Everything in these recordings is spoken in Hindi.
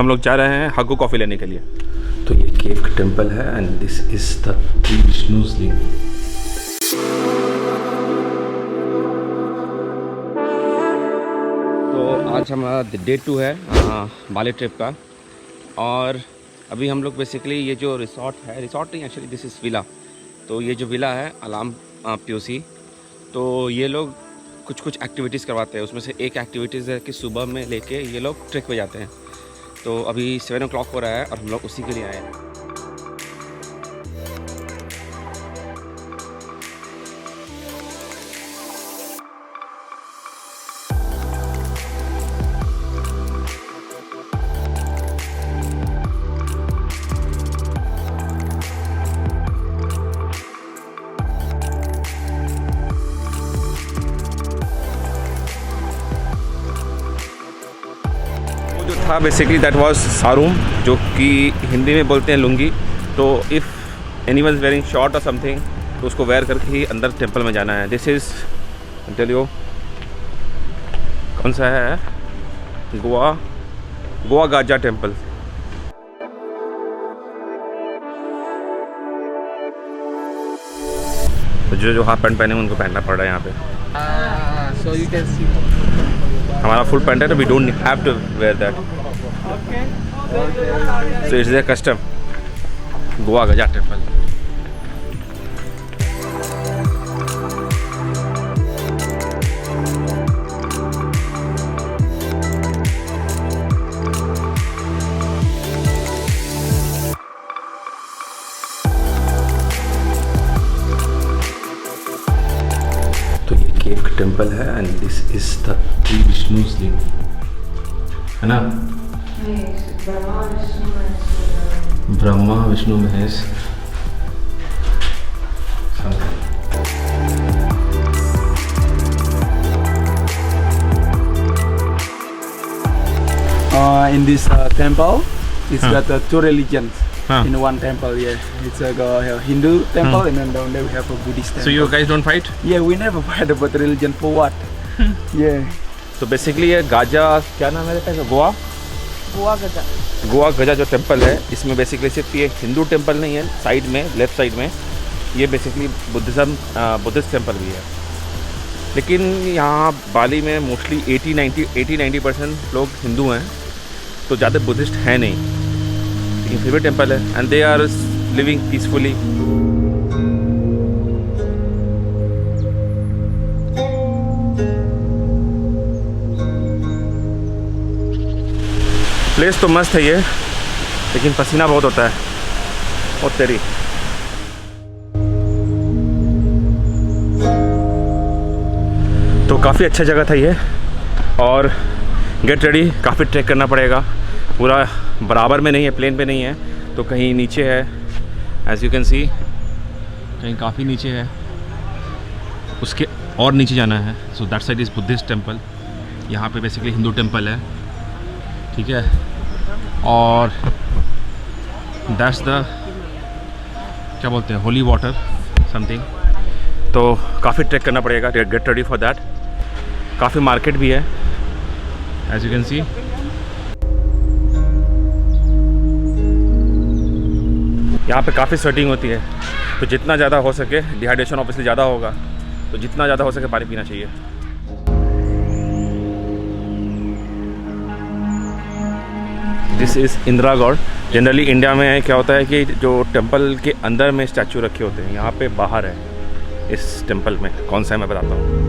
हम लोग जा रहे हैं हग्गू कॉफ़ी लेने के लिए। तो ये केव का टेम्पल है and this is the three Vishnu's लिंग। तो आज हमारा डे 2 है बाली ट्रिप का। और अभी हम लोग बेसिकली ये जो रिसोर्ट नहीं एक्चुअली दिस इज़ विला। तो ये जो विला है अलाम पीओसी, तो ये लोग कुछ एक्टिविटीज़ करवाते हैं। उसमें से एक एक्टिविटीज़ है कि सुबह में लेके ये लोग ट्रैक पे जाते हैं। तो अभी 7 o'clock हो रहा है और हम लोग उसी के लिए आए हैं। था बेसिकली दैट वाज सारूम, जो कि हिंदी में बोलते हैं लुंगी। तो if any one is wearing short और समथिंग तो उसको वेयर करके ही अंदर टेंपल में जाना है। दिस इज़ टेल यू कौन सा है, गोवा गाजा टेंपल। तो जो हाफ पैंट पहने उनको पहनना पड़ रहा है यहाँ पे। So you can see. हमारा फुल पैंट है तो we don't have to wear that. So it's their custom. Goa Gaja temple. तो ये केव का टेम्पल है and this is the three Vishnu's linga, है ना? Brahma Vishnu Mahesh. In this temple, it's got two religions in one temple. Yeah, it's a Hindu temple, and then down there we have a Buddhist temple. So you guys don't fight? Yeah, we never fight about religion for what? Yeah. तो बेसिकली ये गाजा क्या नाम है रहता है, गोवा गजा जो टेम्पल है, इसमें बेसिकली सिर्फ ये हिंदू टेम्पल नहीं है, साइड में लेफ्ट साइड में ये बेसिकली बुद्धिस्ट टेम्पल भी है। लेकिन यहाँ बाली में मोस्टली 80-90% लोग हिंदू हैं, तो ज़्यादा बुद्धिस्ट है नहीं। लेकिन फिर भी टेम्पल है and they are living peacefully. Place तो मस्त है ये, लेकिन पसीना बहुत होता है और तेरी। तो काफ़ी अच्छा जगह था ये। और गेट रेडी, काफ़ी ट्रैक करना पड़ेगा। पूरा बराबर में नहीं है, प्लेन पे नहीं है, तो कहीं नीचे है, एज यू कैन सी कहीं काफ़ी नीचे है, उसके और नीचे जाना है। So that side is Buddhist temple. यहाँ पे बेसिकली हिंदू टेम्पल है, ठीक है। और दैट्स द क्या बोलते हैं, होली वाटर समथिंग। तो काफ़ी ट्रैक करना पड़ेगा, गेट रेडी फॉर दैट। काफ़ी मार्केट भी है, एज यू कैन सी। यहाँ पे काफ़ी स्वेटिंग होती है, तो जितना ज़्यादा हो सके, डिहाइड्रेशन ऑब्वियसली ज़्यादा होगा, तो जितना ज़्यादा हो सके पानी पीना चाहिए। This is Indira Gaur. Generally India में क्या होता है कि जो टेंपल के अंदर में स्टैचू रखे होते हैं, यहाँ पे बाहर है। इस टेंपल में कौन सा है मैं बताता हूँ।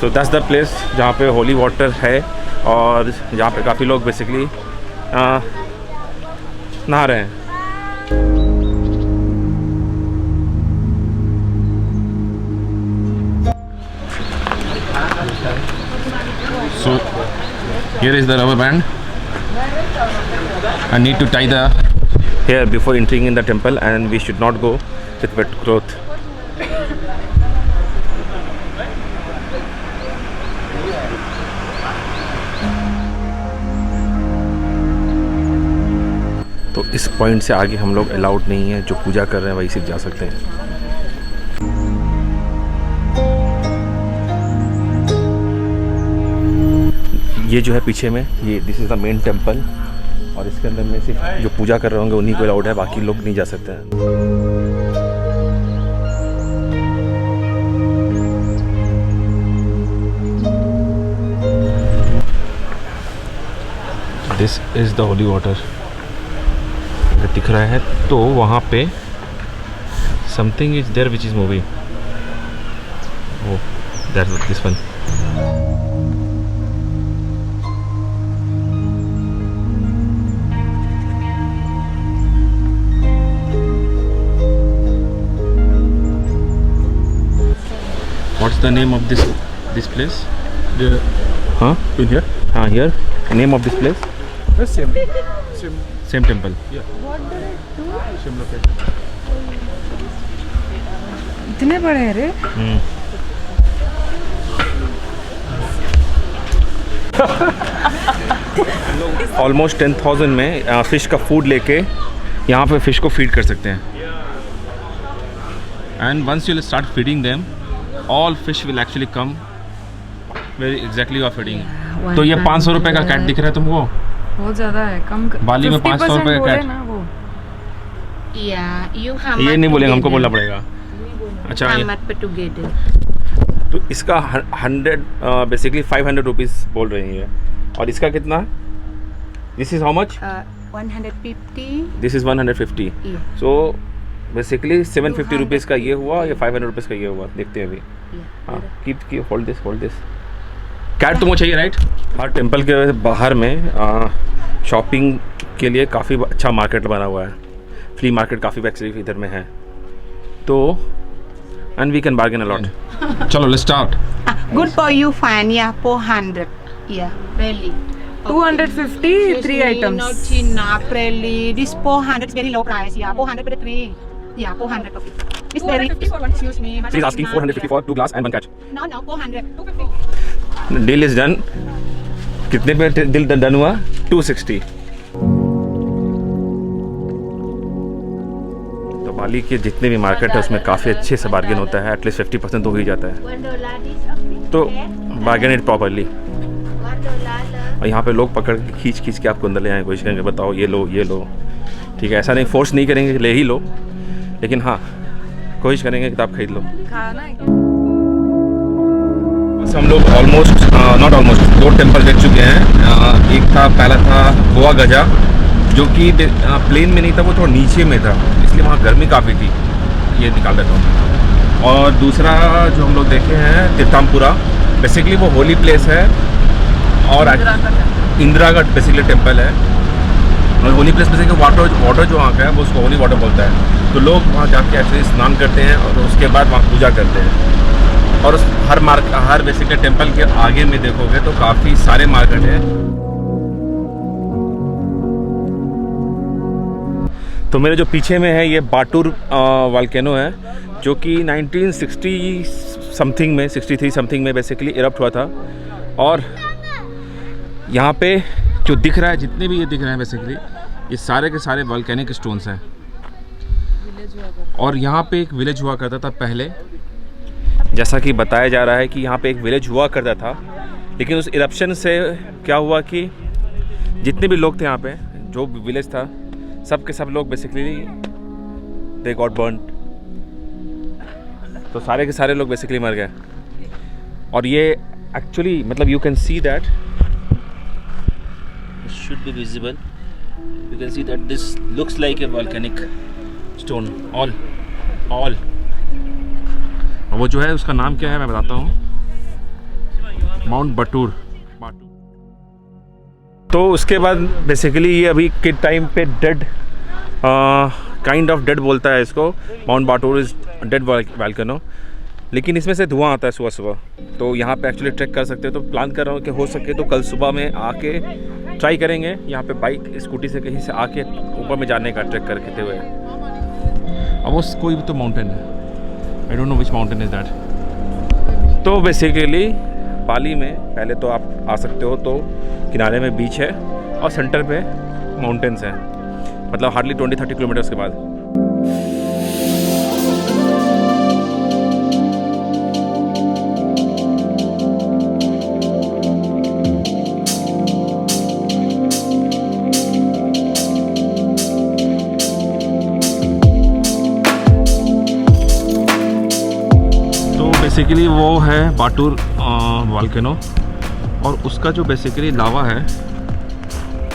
सो दैट्स द प्लेस जहाँ पे होली वाटर है और जहाँ पे काफ़ी लोग बेसिकली नहा रहे हैं। So here is the rubber band. I need to tie the hair before entering in the temple, and we should not go with wet cloth. इस पॉइंट से आगे हम लोग अलाउड नहीं है, जो पूजा कर रहे हैं वही सिर्फ जा सकते हैं। ये जो है पीछे में, ये this is the main temple, और इसके अंदर में सिर्फ जो पूजा कर रहे होंगे उन्हीं को अलाउड है, बाकी लोग नहीं जा सकते हैं। This is the holy water, दिख रहा है तो वहाँ पे something is there which is moving. Oh, that's this one. What's the name of this place? Huh? In here? Here. Name of this place? Same temple. Yeah. Same location. इतने बड़े हैं रे। ऑलमोस्ट 10,000 में फिश का फूड लेके यहाँ पे फिश को फीड कर सकते हैं। And once you start feeding them, all fish will actually come very exactly you are feeding. तो ये 500 रुपये का कैट दिख रहा है तुमको? बहुत ज़्यादा है, कम बाली में 500 रुपये का कैट। ये नहीं बोलेंगे, हमको बोलना पड़ेगा। अच्छा, तो इसका 100 बेसिकली 500 रुपीज़ बोल रही है। और इसका कितना? This is how much? 150. This is 150। So basically 750 rupees का ये हुआ, या 500 रुपीज़ का ये हुआ। देखते हैं अभी। हाँ, कीप होल्ड दिस। कैट तुमको चाहिए, राइट? हर टेम्पल के बाहर में शॉपिंग के लिए काफ़ी अच्छा मार्केट बना हुआ है। फ्ली मार्केट काफ़ी एक्चुअली इधर में है, तो and we can bargain a lot. चलो let's start. Good for you, fine. Yeah, 400. Yeah, really. 250, 3 items. Not enough, really. This 400 is very low price. Yeah, 400 for the 3. Yeah, 400 of it. It's very. Excuse me. She's asking 450 for 2 glass and 1 catch. No, 400. 250. Deal is done. कितने पे डील डन हुआ? 260। तो बाली के जितने भी मार्केट है उसमें काफ़ी अच्छे से बार्गेन होता है, एटलीस्ट 50% तो हो ही जाता है। तो बार्गेन इट प्रॉपरली। और यहाँ पे लोग पकड़ के खींच के आपको अंदर ले आने की कोशिश करेंगे, बताओ ये लो। ठीक है, ऐसा नहीं फोर्स नहीं करेंगे ले ही लो, लेकिन हाँ कोशिश करेंगे कि आप खरीद लो। बस हम लोग नॉट ऑलमोस्ट 2 टेम्पल देख चुके हैं। एक था, पहला था गोवा गजा, जो कि प्लेन में नहीं था, वो थोड़ा नीचे में था, इसलिए वहाँ गर्मी काफ़ी थी। ये निकाल देता हूँ। और दूसरा जो हम लोग देखे हैं तीर्थामपुरा, बेसिकली वो होली प्लेस है, और इंदिरागढ़ बेसिकली टेम्पल है। और होली प्लेस में से वाटर जो वहाँ का है वो उसको होली वाटर बोलता है। तो लोग वहाँ जाके एक्चुअली स्नान करते हैं और उसके बाद वहाँ पूजा करते हैं। और उस हर बेसिकली टेम्पल के आगे में देखोगे तो काफ़ी सारे मार्केट हैं। तो मेरे जो पीछे में है ये बाटूर वॉल्केनो है, जो कि 1960 समथिंग में 63 समथिंग में बेसिकली इरप्ट हुआ था। और यहाँ पे जो दिख रहा है, जितने भी ये दिख रहे हैं बेसिकली ये सारे के सारे वॉल्केनिक स्टोन्स हैं। और यहाँ पे एक विलेज हुआ करता था पहले, जैसा कि बताया जा रहा है कि यहाँ पे एक विलेज हुआ करता था, लेकिन उस इरप्शन से क्या हुआ कि जितने भी लोग थे यहाँ पे, जो विलेज था, सब के सब लोग बेसिकली दे गॉट बर्न्ड। तो सारे के सारे लोग बेसिकली मर गए। और ये एक्चुअली मतलब you can see that should be visible. You can see that this looks like a volcanic stone. All. और वो जो है उसका नाम क्या है मैं बताता हूँ, माउंट बाटूर। तो उसके बाद बेसिकली ये अभी के टाइम पे डेड काइंड ऑफ डेड बोलता है इसको। माउंट बाटूर इज़ डेड वॉल्केनो, लेकिन इसमें से धुआं आता है सुबह सुबह। तो यहाँ पे एक्चुअली ट्रैक कर सकते हो। तो प्लान कर रहा हूँ कि हो सके तो कल सुबह में आके ट्राई करेंगे यहाँ पे बाइक स्कूटी से कहीं से आके ऊपर में जाने का ट्रैक करते हुए। अब वो कोई भी तो माउंटेन है, I don't know which mountain is that. तो बेसिकली बाली में पहले तो आप आ सकते हो, तो किनारे में बीच है और सेंटर पे माउंटेन्स हैं। मतलब हार्डली 20-30 किलोमीटर्स के बाद। बेसिकली वो है बाटूर वॉल्केनो, और उसका जो बेसिकली लावा है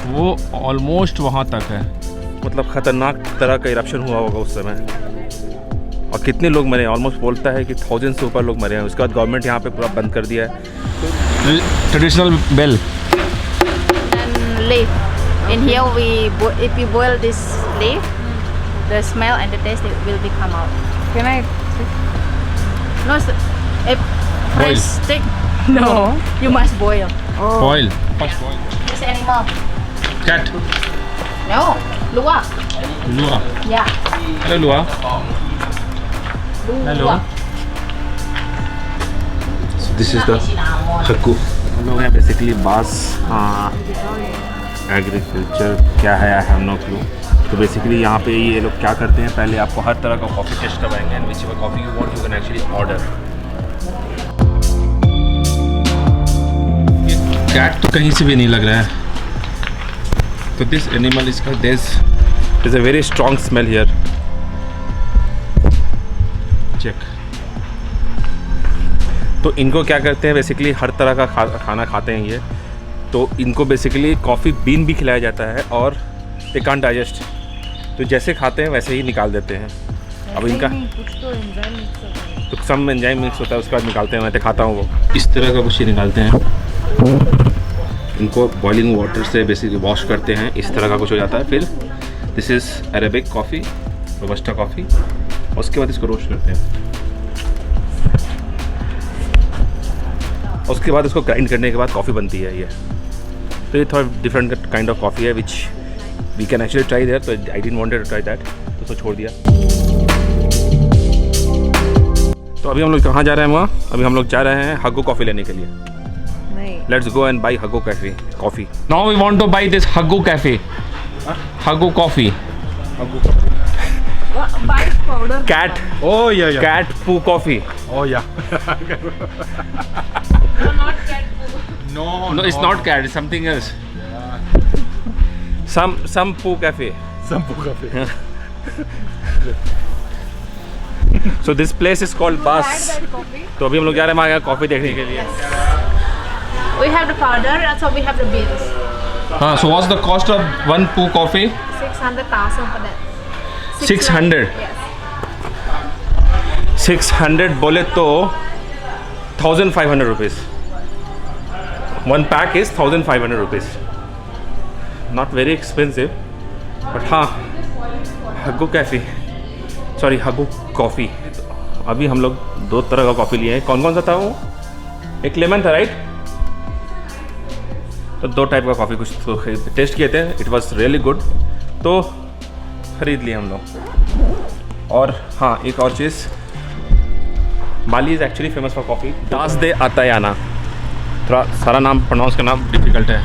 वो ऑलमोस्ट वहाँ तक है। मतलब ख़तरनाक तरह का इरप्शन हुआ होगा उस समय, और कितने लोग मरे, ऑलमोस्ट बोलता है कि 1000 से ऊपर लोग मरे हैं। उसके बाद गवर्नमेंट यहाँ पे पूरा बंद कर दिया है। Traditional bell and leaf. In here if we boil this leaf, the smell and the taste will be come out. Can I? No, if Boil. fresh stick, No. you must boil. Oil This animal. Cat No, lua. लुआ। Yeah, हेलो लुआ। lua. Hello. This is the हक्कू। हम लोग हैं बेसिकली बास एग्रीकल्चर क्या है, आई हैव नो क्लू। तो बेसिकली यहाँ पे ये लोग क्या करते हैं, पहले आपको हर तरह का कॉफ़ी टेस्ट करवाएंगे, and whichever coffee you want you can actually order. Cat तो कहीं से भी नहीं लग रहा है। तो दिस एनिमल इसका this is a very strong smell here. Check. तो इनको क्या करते हैं, बेसिकली हर तरह का खाना खाते हैं ये। तो इनको बेसिकली कॉफ़ी बीन भी खिलाया जाता है, और दे कांट डाइजेस्ट, तो जैसे खाते हैं वैसे ही निकाल देते हैं। अब इनका कुछ तो एंजाइम मिक्स होता है। तो सम एंजाइम मिक्स होता है, उसके बाद निकालते हैं। मैं तो खाता हूँ वो इस तरह का कुछ ही निकालते हैं। इनको बॉइलिंग वाटर से बेसिकली वॉश करते हैं, इस तरह का कुछ हो जाता है। फिर this is Arabic coffee, robusta coffee, उसके बाद इसको रोस्ट करते हैं। उसके बाद इसको ग्राइंड करने के बाद कॉफ़ी बनती है ये। तो ये थोड़ा डिफरेंट काइंड ऑफ कॉफ़ी है which we can actually try there. तो I didn't wanted to try that, तो उसको छोड़ दिया। तो अभी हम लोग कहाँ जा रहे हैं? वहाँ अभी हम लोग जा रहे हैं हग्गू कॉफ़ी लेने के लिए। नहीं। Let's go and buy Hugo coffee. Now we want to buy this Hugo cafe, Hugo coffee. White powder. Cat, Oh yeah, yeah. Cat poo coffee. Oh yeah. No, not cat food. No, No, it's not cat, it's something else. Some poo cafe. Sampo cafe. So this place is called Bas. तो अभी हम लोग जा रहे हैं वहाँ कॉफ़ी देखने के लिए। We have the powder, and so we have the beans. हाँ, so what's the cost of one poo coffee? 600,000 for that. 600. Yes. 600 बोले तो 1500 rupees. One pack is 1500 rupees. Not very expensive, but हाँ, हग्गू कैफ़ी, सॉरी हग्गू कॉफ़ी। अभी हम लोग 2 तरह का कॉफ़ी लिए हैं। कौन कौन सा था वो? एक लेमन था, राइट? तो 2 टाइप का कॉफ़ी कुछ तो टेस्ट किए थे, इट वॉज रियली गुड, तो ख़रीद लिए हम लोग। और हाँ, एक और चीज़, Bali is actually famous for coffee. दास दे आतायाना, थोड़ा सारा नाम प्रोनाउंस करना डिफ़िकल्ट है।